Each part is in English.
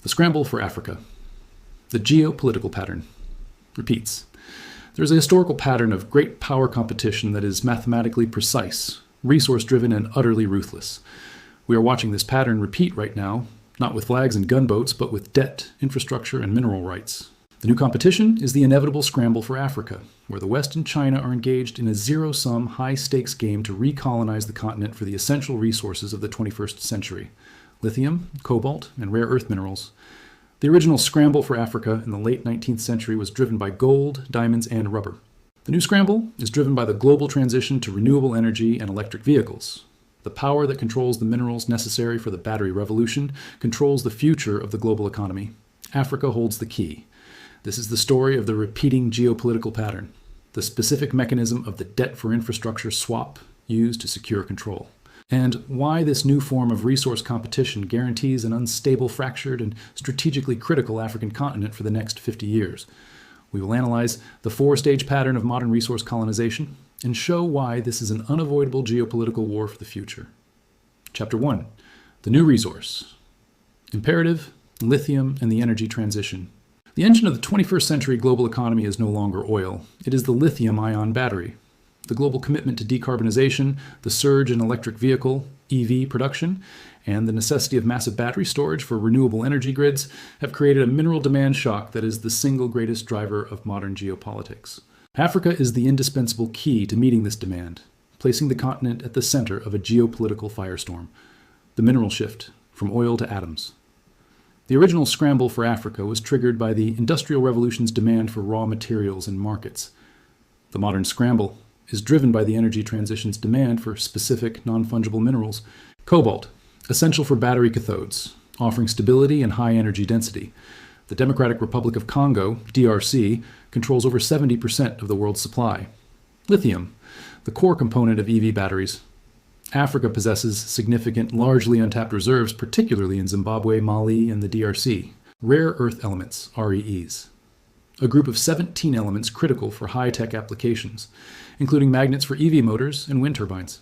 The scramble for Africa. The geopolitical pattern repeats. There is a historical pattern of great power competition that is mathematically precise, resource-driven, and utterly ruthless. We are watching this pattern repeat right now, not with flags and gunboats, but with debt, infrastructure, and mineral rights. The new competition is the inevitable scramble for Africa, where the West and China are engaged in a zero-sum, high-stakes game to recolonize the continent for the essential resources of the 21st century: lithium, cobalt, and rare earth minerals. The original scramble for Africa in the late 19th century was driven by gold, diamonds, and rubber. The new scramble is driven by the global transition to renewable energy and electric vehicles. The power that controls the minerals necessary for the battery revolution controls the future of the global economy. Africa holds the key. This is the story of the repeating geopolitical pattern, the specific mechanism of the debt for infrastructure swap used to secure control, and why this new form of resource competition guarantees an unstable, fractured, and strategically critical African continent for the next 50 years. We will analyze the four-stage pattern of modern resource colonization and show why this is an unavoidable geopolitical war for the future. Chapter 1. The new resource. Imperative, lithium, and the energy transition. The engine of the 21st century global economy is no longer oil. It is the lithium-ion battery. The global commitment to decarbonization, the surge in electric vehicle, EV production, and the necessity of massive battery storage for renewable energy grids have created a mineral demand shock that is the single greatest driver of modern geopolitics. Africa is the indispensable key to meeting this demand, placing the continent at the center of a geopolitical firestorm: the mineral shift from oil to atoms. The original scramble for Africa was triggered by the Industrial Revolution's demand for raw materials and markets. The modern scramble is driven by the energy transition's demand for specific non-fungible minerals. Cobalt, essential for battery cathodes, offering stability and high energy density. The Democratic Republic of Congo, DRC, controls over 70% of the world's supply. Lithium, the core component of EV batteries. Africa possesses significant, largely untapped reserves, particularly in Zimbabwe, Mali, and the DRC. Rare earth elements, REEs. A group of 17 elements critical for high-tech applications, including magnets for EV motors and wind turbines.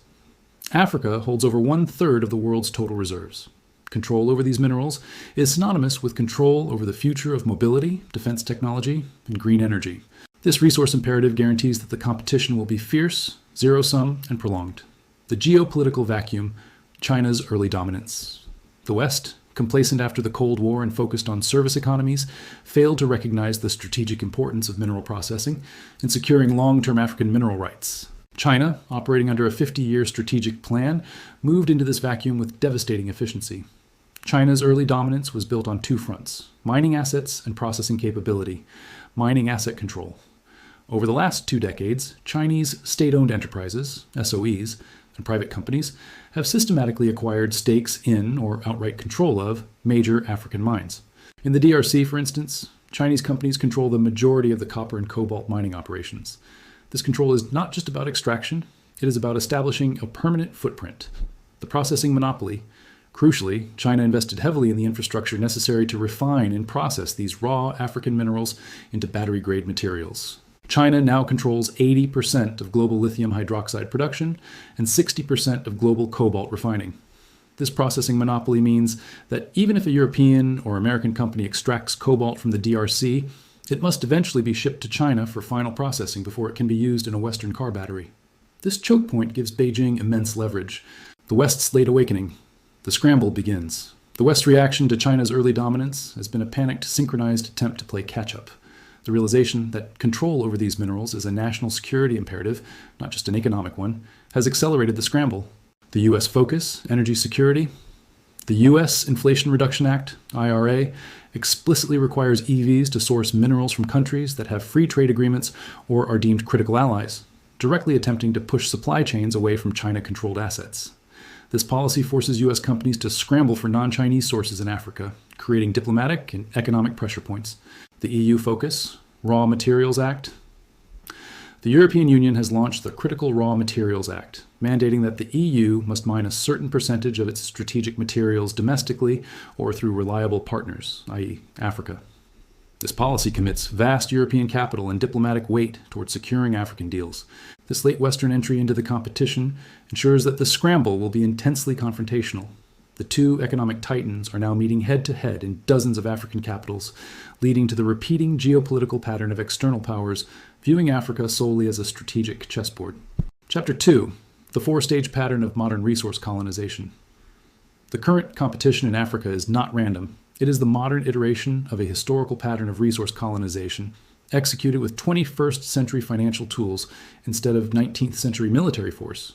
Africa holds over 1/3 of the world's total reserves. Control over these minerals is synonymous with control over the future of mobility, defense technology, and green energy. This resource imperative guarantees that the competition will be fierce, zero-sum, and prolonged. The geopolitical vacuum, China's early dominance. The West, complacent after the Cold War and focused on service economies, failed to recognize the strategic importance of mineral processing and securing long-term African mineral rights. China, operating under a 50-year strategic plan, moved into this vacuum with devastating efficiency. China's early dominance was built on two fronts: mining assets and processing capability, mining asset control. Over the last 2 decades, Chinese state-owned enterprises, SOEs, and private companies have systematically acquired stakes in or outright control of major African mines. In the DRC, for instance, Chinese companies control the majority of the copper and cobalt mining operations. This control is not just about extraction, it is about establishing a permanent footprint, the processing monopoly. Crucially, China invested heavily in the infrastructure necessary to refine and process these raw African minerals into battery-grade materials. China now controls 80% of global lithium hydroxide production and 60% of global cobalt refining. This processing monopoly means that even if a European or American company extracts cobalt from the DRC, it must eventually be shipped to China for final processing before it can be used in a Western car battery. This choke point gives Beijing immense leverage. The West's late awakening. The scramble begins. The West's reaction to China's early dominance has been a panicked, synchronized attempt to play catch-up. The realization that control over these minerals is a national security imperative, not just an economic one, has accelerated the scramble. The U.S. focus, energy security. The U.S. Inflation Reduction Act, IRA, explicitly requires EVs to source minerals from countries that have free trade agreements or are deemed critical allies, directly attempting to push supply chains away from China-controlled assets. This policy forces U.S. companies to scramble for non-Chinese sources in Africa, creating diplomatic and economic pressure points. The EU focus, Raw Materials Act. The European Union has launched the Critical Raw Materials Act, mandating that the EU must mine a certain percentage of its strategic materials domestically or through reliable partners, i.e. Africa. This policy commits vast European capital and diplomatic weight towards securing African deals. This late Western entry into the competition ensures that the scramble will be intensely confrontational. The two economic titans are now meeting head-to-head in dozens of African capitals, leading to the repeating geopolitical pattern of external powers viewing Africa solely as a strategic chessboard. Chapter 2. The four-stage pattern of modern resource colonization. The current competition in Africa is not random. It is the modern iteration of a historical pattern of resource colonization, executed with 21st century financial tools instead of 19th century military force.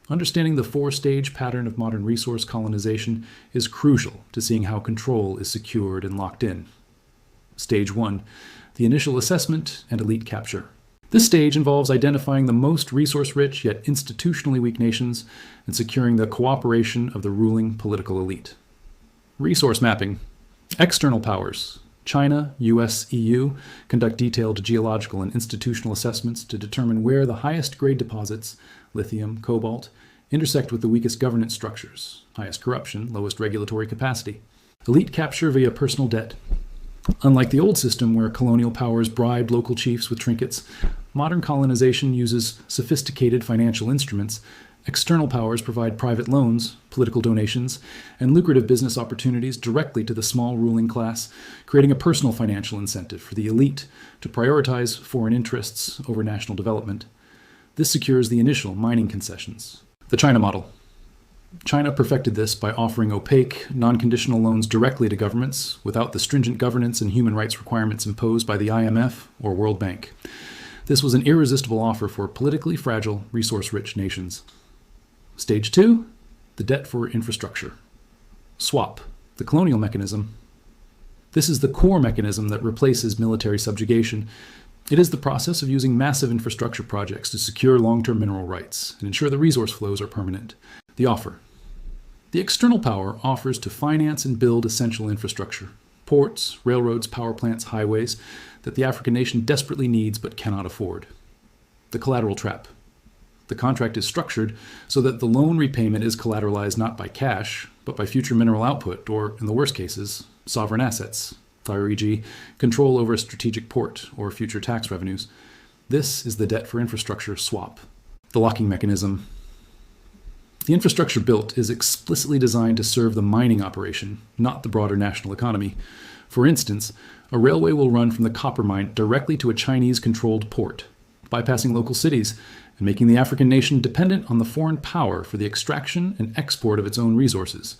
Understanding the four-stage pattern of modern resource colonization is crucial to seeing how control is secured and locked in. Stage 1. The initial assessment and elite capture. This stage involves identifying the most resource-rich yet institutionally weak nations and securing the cooperation of the ruling political elite. Resource mapping. External powers. China, US, EU conduct detailed geological and institutional assessments to determine where the highest grade deposits, lithium, cobalt, intersect with the weakest governance structures, highest corruption, lowest regulatory capacity. Elite capture via personal debt. Unlike the old system where colonial powers bribed local chiefs with trinkets, modern colonization uses sophisticated financial instruments. External powers provide private loans, political donations, and lucrative business opportunities directly to the small ruling class, creating a personal financial incentive for the elite to prioritize foreign interests over national development. This secures the initial mining concessions. The China model. China perfected this by offering opaque, non-conditional loans directly to governments without the stringent governance and human rights requirements imposed by the IMF or World Bank. This was an irresistible offer for politically fragile, resource-rich nations. Stage 2, the debt for infrastructure. Swap, the colonial mechanism. This is the core mechanism that replaces military subjugation. It is the process of using massive infrastructure projects to secure long-term mineral rights and ensure the resource flows are permanent. The offer. The external power offers to finance and build essential infrastructure, ports, railroads, power plants, highways, that the African nation desperately needs but cannot afford. The collateral trap. The contract is structured so that the loan repayment is collateralized not by cash, but by future mineral output, or, in the worst cases, sovereign assets, e.g., control over a strategic port or future tax revenues. This is the debt for infrastructure swap. The locking mechanism. The infrastructure built is explicitly designed to serve the mining operation, not the broader national economy. For instance, a railway will run from the copper mine directly to a Chinese-controlled port, bypassing local cities and making the African nation dependent on the foreign power for the extraction and export of its own resources.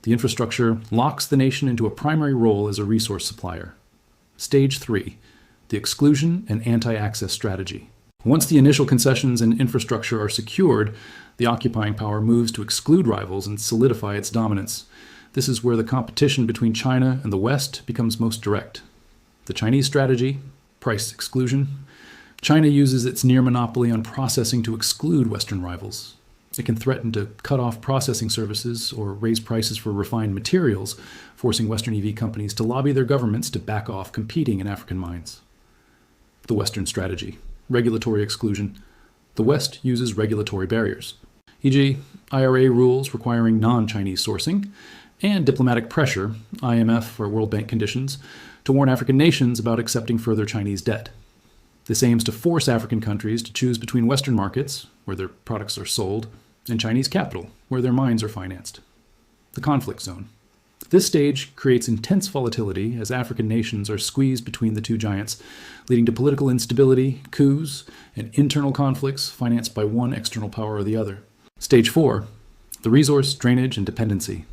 The infrastructure locks the nation into a primary role as a resource supplier. Stage 3, the exclusion and anti-access strategy. Once the initial concessions and infrastructure are secured, the occupying power moves to exclude rivals and solidify its dominance. This is where the competition between China and the West becomes most direct. The Chinese strategy, price exclusion. China uses its near monopoly on processing to exclude Western rivals. It can threaten to cut off processing services or raise prices for refined materials, forcing Western EV companies to lobby their governments to back off competing in African mines. The Western strategy, regulatory exclusion. The West uses regulatory barriers, e.g., IRA rules requiring non-Chinese sourcing, and diplomatic pressure, IMF or World Bank conditions, to warn African nations about accepting further Chinese debt. This aims to force African countries to choose between Western markets, where their products are sold, and Chinese capital, where their mines are financed. The conflict zone. This stage creates intense volatility as African nations are squeezed between the two giants, leading to political instability, coups, and internal conflicts financed by one external power or the other. Stage 4. The resource, drainage, and dependency.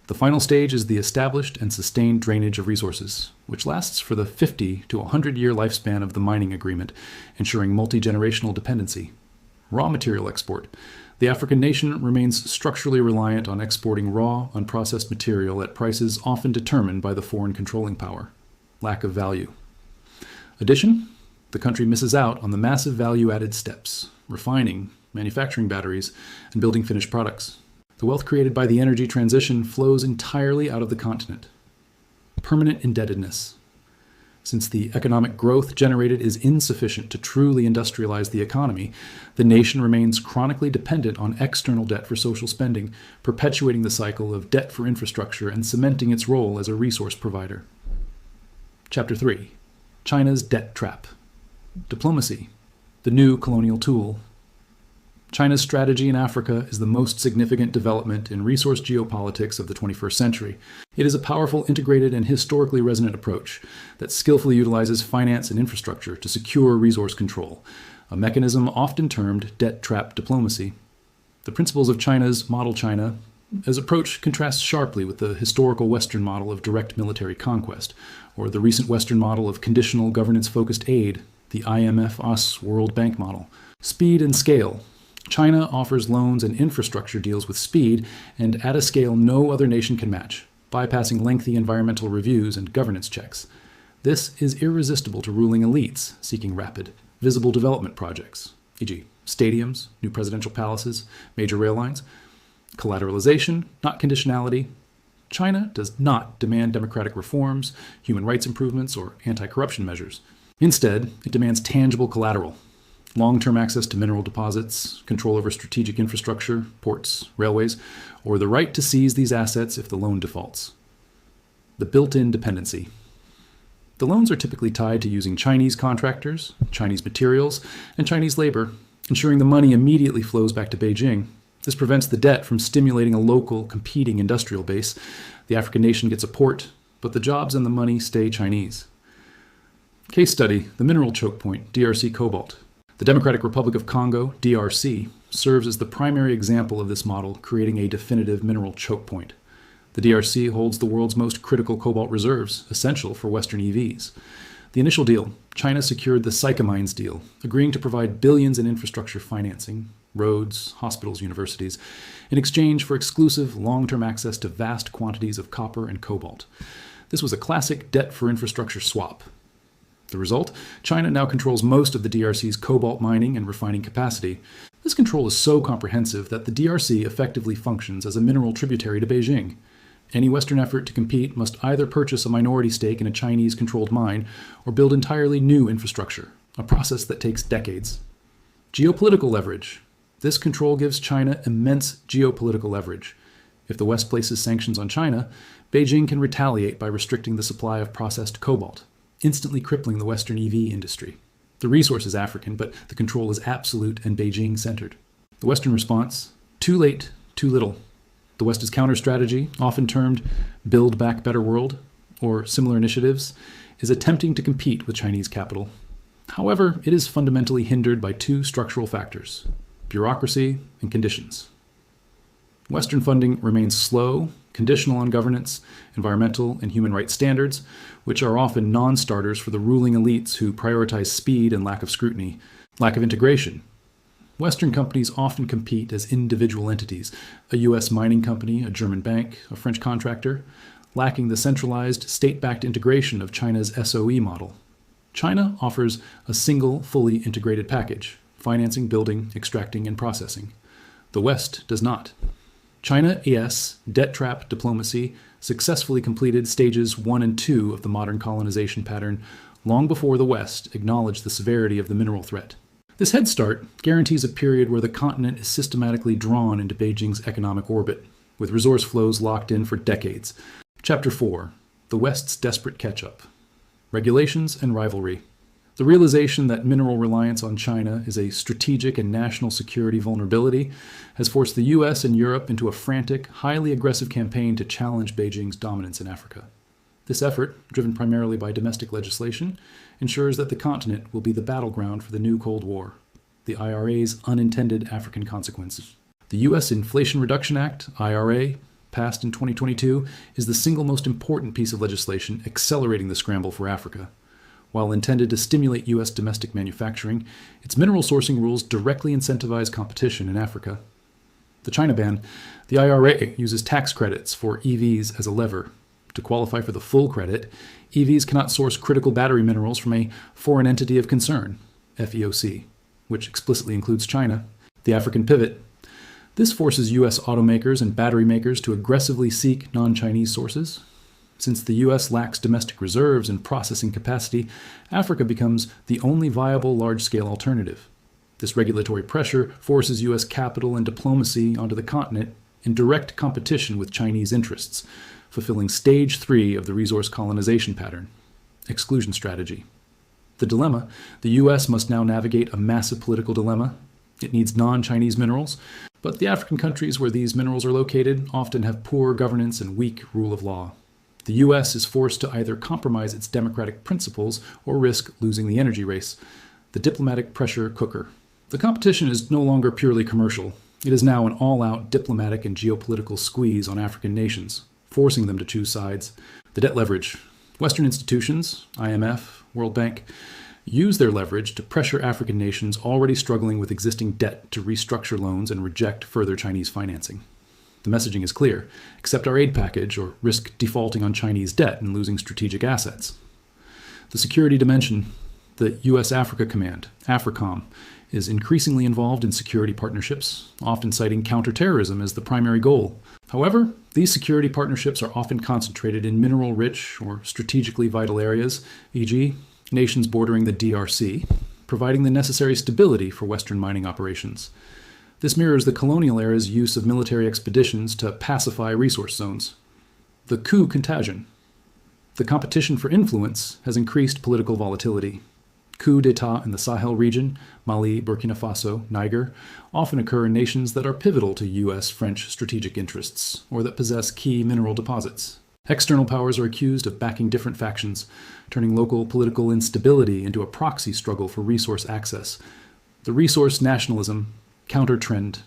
The final stage is the established and sustained drainage of resources, which lasts for the 50 to 100-year lifespan of the mining agreement, ensuring multi-generational dependency. Raw material export. The African nation remains structurally reliant on exporting raw, unprocessed material at prices often determined by the foreign controlling power. Lack of value. Addition, the country misses out on the massive value-added steps, refining, manufacturing batteries, and building finished products. The wealth created by the energy transition flows entirely out of the continent. Permanent indebtedness. Since the economic growth generated is insufficient to truly industrialize the economy, the nation remains chronically dependent on external debt for social spending, perpetuating the cycle of debt for infrastructure and cementing its role as a resource provider. Chapter 3. China's Debt Trap. Diplomacy, the new colonial tool. China's strategy in Africa is the most significant development in resource geopolitics of the 21st century. It is a powerful, integrated, and historically resonant approach that skillfully utilizes finance and infrastructure to secure resource control, a mechanism often termed debt trap diplomacy. The principles of China's Model China as approach contrasts sharply with the historical Western model of direct military conquest, or the recent Western model of conditional governance-focused aid, the IMF-US World Bank model. Speed and scale. China offers loans and infrastructure deals with speed and at a scale no other nation can match, bypassing lengthy environmental reviews and governance checks. This is irresistible to ruling elites seeking rapid, visible development projects, e.g., stadiums, new presidential palaces, major rail lines. Collateralization, not conditionality. China does not demand democratic reforms, human rights improvements, or anti-corruption measures. Instead, it demands tangible collateral. Long-term access to mineral deposits, control over strategic infrastructure, ports, railways, or the right to seize these assets if the loan defaults. The built-in dependency. The loans are typically tied to using Chinese contractors, Chinese materials, and Chinese labor, ensuring the money immediately flows back to Beijing. This prevents the debt from stimulating a local, competing industrial base. The African nation gets a port, but the jobs and the money stay Chinese. Case study, the mineral choke point, DRC Cobalt. The Democratic Republic of Congo, DRC, serves as the primary example of this model, creating a definitive mineral choke point. The DRC holds the world's most critical cobalt reserves, essential for Western EVs. The initial deal, China secured the Sycamines deal, agreeing to provide billions in infrastructure financing, roads, hospitals, universities, in exchange for exclusive long-term access to vast quantities of copper and cobalt. This was a classic debt for infrastructure swap. The result? China now controls most of the DRC's cobalt mining and refining capacity. This control is so comprehensive that the DRC effectively functions as a mineral tributary to Beijing. Any Western effort to compete must either purchase a minority stake in a Chinese-controlled mine or build entirely new infrastructure, a process that takes decades. Geopolitical leverage. This control gives China immense geopolitical leverage. If the West places sanctions on China, Beijing can retaliate by restricting the supply of processed cobalt, instantly crippling the Western EV industry. The resource is African, but the control is absolute and Beijing-centered. The Western response? Too late, too little. The West's counter-strategy, often termed Build Back Better World, or similar initiatives, is attempting to compete with Chinese capital. However, it is fundamentally hindered by two structural factors: bureaucracy and conditions. Western funding remains slow, conditional on governance, environmental, and human rights standards, which are often non-starters for the ruling elites who prioritize speed and lack of scrutiny. Lack of integration. Western companies often compete as individual entities, a U.S. mining company, a German bank, a French contractor, lacking the centralized, state-backed integration of China's SOE model. China offers a single, fully integrated package: financing, building, extracting, and processing. The West does not. China-ES debt trap diplomacy successfully completed stages 1 and 2 of the modern colonization pattern long before the West acknowledged the severity of the mineral threat. This head start guarantees a period where the continent is systematically drawn into Beijing's economic orbit, with resource flows locked in for decades. Chapter 4. The West's Desperate Catch-Up. Regulations and Rivalry. The realization that mineral reliance on China is a strategic and national security vulnerability has forced the US and Europe into a frantic, highly aggressive campaign to challenge Beijing's dominance in Africa. This effort, driven primarily by domestic legislation, ensures that the continent will be the battleground for the new Cold War, the IRA's unintended African consequences. The U.S. Inflation Reduction Act, IRA, passed in 2022, is the single most important piece of legislation accelerating the scramble for Africa. While intended to stimulate U.S. domestic manufacturing, its mineral sourcing rules directly incentivize competition in Africa. The China ban, the IRA uses tax credits for EVs as a lever. To qualify for the full credit, EVs cannot source critical battery minerals from a foreign entity of concern, FEOC, which explicitly includes China. The African pivot. This forces U.S. automakers and battery makers to aggressively seek non-Chinese sources. Since the U.S. lacks domestic reserves and processing capacity, Africa becomes the only viable large-scale alternative. This regulatory pressure forces U.S. capital and diplomacy onto the continent in direct competition with Chinese interests, fulfilling stage 3 of the resource colonization pattern, exclusion strategy. The dilemma: the U.S. must now navigate a massive political dilemma. It needs non-Chinese minerals, but the African countries where these minerals are located often have poor governance and weak rule of law. The U.S. is forced to either compromise its democratic principles or risk losing the energy race, the diplomatic pressure cooker. The competition is no longer purely commercial. It is now an all-out diplomatic and geopolitical squeeze on African nations, forcing them to choose sides. The debt leverage. Western institutions, IMF, World Bank, use their leverage to pressure African nations already struggling with existing debt to restructure loans and reject further Chinese financing. The messaging is clear: accept our aid package or risk defaulting on Chinese debt and losing strategic assets. The security dimension. The U.S. Africa Command, AFRICOM, is increasingly involved in security partnerships, often citing counterterrorism as the primary goal. However, these security partnerships are often concentrated in mineral-rich or strategically vital areas, e.g., nations bordering the DRC, providing the necessary stability for Western mining operations. This mirrors the colonial era's use of military expeditions to pacify resource zones. The coup contagion. The competition for influence has increased political volatility. Coups d'etat in the Sahel region, Mali, Burkina Faso, Niger, often occur in nations that are pivotal to U.S.-French strategic interests, or that possess key mineral deposits. External powers are accused of backing different factions, turning local political instability into a proxy struggle for resource access. The resource nationalism counter-trend.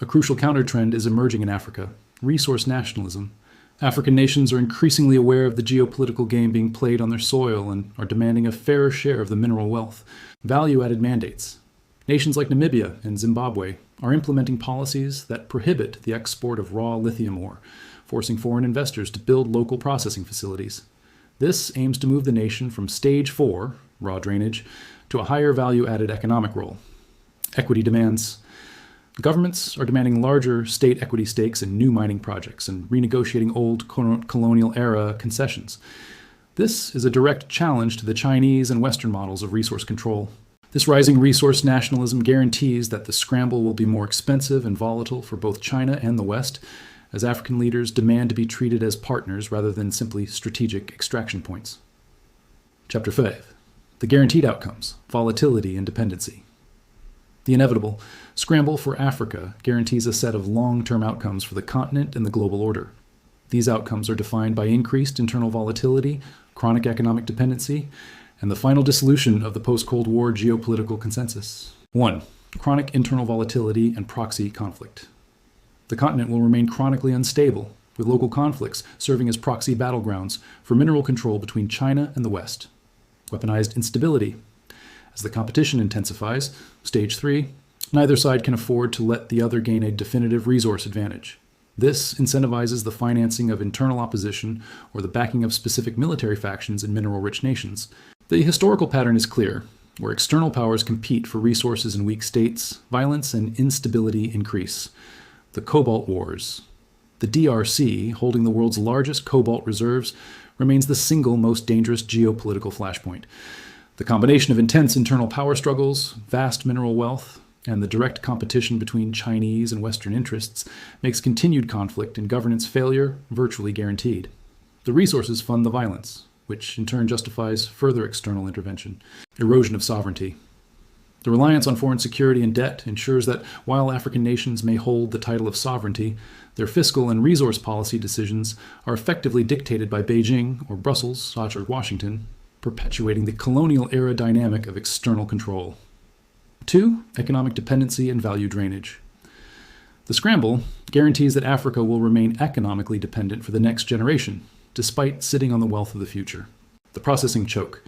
A crucial counter-trend is emerging in Africa: resource nationalism. African nations are increasingly aware of the geopolitical game being played on their soil and are demanding a fairer share of the mineral wealth. Value-added mandates. Nations like Namibia and Zimbabwe are implementing policies that prohibit the export of raw lithium ore, forcing foreign investors to build local processing facilities. This aims to move the nation from stage 4, raw drainage, to a higher value-added economic role. Equity demands. Governments are demanding larger state equity stakes in new mining projects and renegotiating old colonial-era concessions. This is a direct challenge to the Chinese and Western models of resource control. This rising resource nationalism guarantees that the scramble will be more expensive and volatile for both China and the West, as African leaders demand to be treated as partners rather than simply strategic extraction points. Chapter 5. The guaranteed outcomes: volatility and dependency. The inevitable scramble for Africa guarantees a set of long-term outcomes for the continent and the global order. These outcomes are defined by increased internal volatility, chronic economic dependency, and the final dissolution of the post-Cold War geopolitical consensus. 1. Chronic internal volatility and proxy conflict. The continent will remain chronically unstable, with local conflicts serving as proxy battlegrounds for mineral control between China and the West. Weaponized instability. As the competition intensifies, stage 3, neither side can afford to let the other gain a definitive resource advantage. This incentivizes the financing of internal opposition or the backing of specific military factions in mineral-rich nations. The historical pattern is clear. Where external powers compete for resources in weak states, violence and instability increase. The Cobalt Wars. The DRC, holding the world's largest cobalt reserves, remains the single most dangerous geopolitical flashpoint. The combination of intense internal power struggles, vast mineral wealth, and the direct competition between Chinese and Western interests makes continued conflict and governance failure virtually guaranteed. The resources fund the violence, which in turn justifies further external intervention. Erosion of sovereignty. The reliance on foreign security and debt ensures that while African nations may hold the title of sovereignty, their fiscal and resource policy decisions are effectively dictated by Beijing or Brussels, or Washington, perpetuating the colonial-era dynamic of external control. 2. Economic dependency and value drainage. The scramble guarantees that Africa will remain economically dependent for the next generation, despite sitting on the wealth of the future. The processing choke.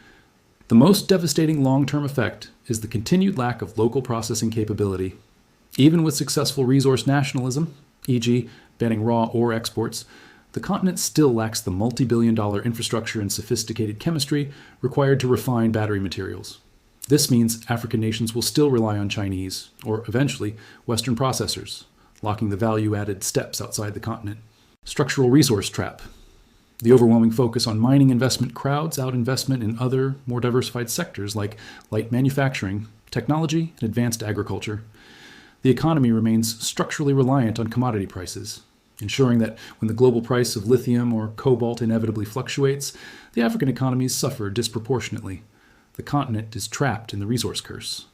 The most devastating long-term effect is the continued lack of local processing capability. Even with successful resource nationalism, e.g., banning raw ore exports, the continent still lacks the multi-billion-dollar infrastructure and sophisticated chemistry required to refine battery materials. This means African nations will still rely on Chinese, or eventually Western processors, locking the value-added steps outside the continent. Structural resource trap. The overwhelming focus on mining investment crowds out investment in other, more diversified sectors like light manufacturing, technology, and advanced agriculture. The economy remains structurally reliant on commodity prices, ensuring that when the global price of lithium or cobalt inevitably fluctuates, the African economies suffer disproportionately. The continent is trapped in the resource curse.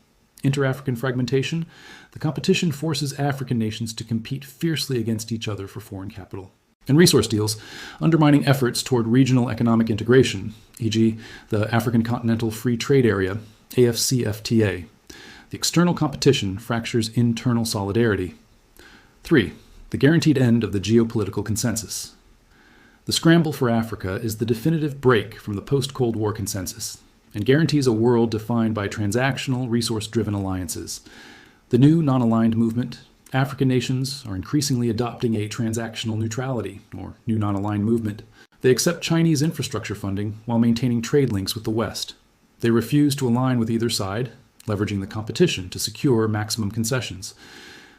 Inter-African fragmentation. The competition forces African nations to compete fiercely against each other for foreign capital. And resource deals, undermining efforts toward regional economic integration, e.g., the African Continental Free Trade Area, AFCFTA. The external competition fractures internal solidarity. 3. The guaranteed end of the geopolitical consensus. The scramble for Africa is the definitive break from the post-Cold War consensus and guarantees a world defined by transactional, resource-driven alliances. The new non-aligned movement, African nations are increasingly adopting a transactional neutrality, or new non-aligned movement. They accept Chinese infrastructure funding while maintaining trade links with the West. They refuse to align with either side, leveraging the competition to secure maximum concessions.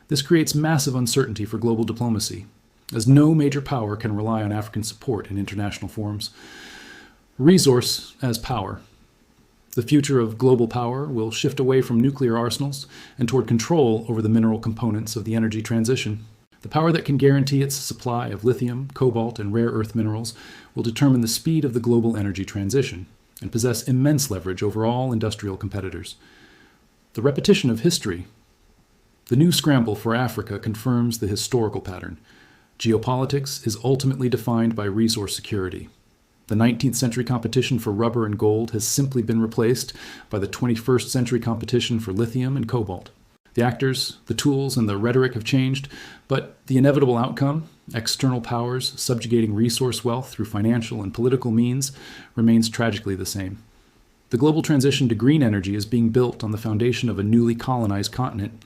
This creates massive uncertainty for global diplomacy, as no major power can rely on African support in international forums. Resource as power. The future of global power will shift away from nuclear arsenals and toward control over the mineral components of the energy transition. The power that can guarantee its supply of lithium, cobalt, and rare earth minerals will determine the speed of the global energy transition and possess immense leverage over all industrial competitors. The repetition of history. The new scramble for Africa confirms the historical pattern. Geopolitics is ultimately defined by resource security. The 19th century competition for rubber and gold has simply been replaced by the 21st century competition for lithium and cobalt. The actors, the tools, and the rhetoric have changed, but the inevitable outcome, external powers subjugating resource wealth through financial and political means, remains tragically the same. The global transition to green energy is being built on the foundation of a newly colonized continent,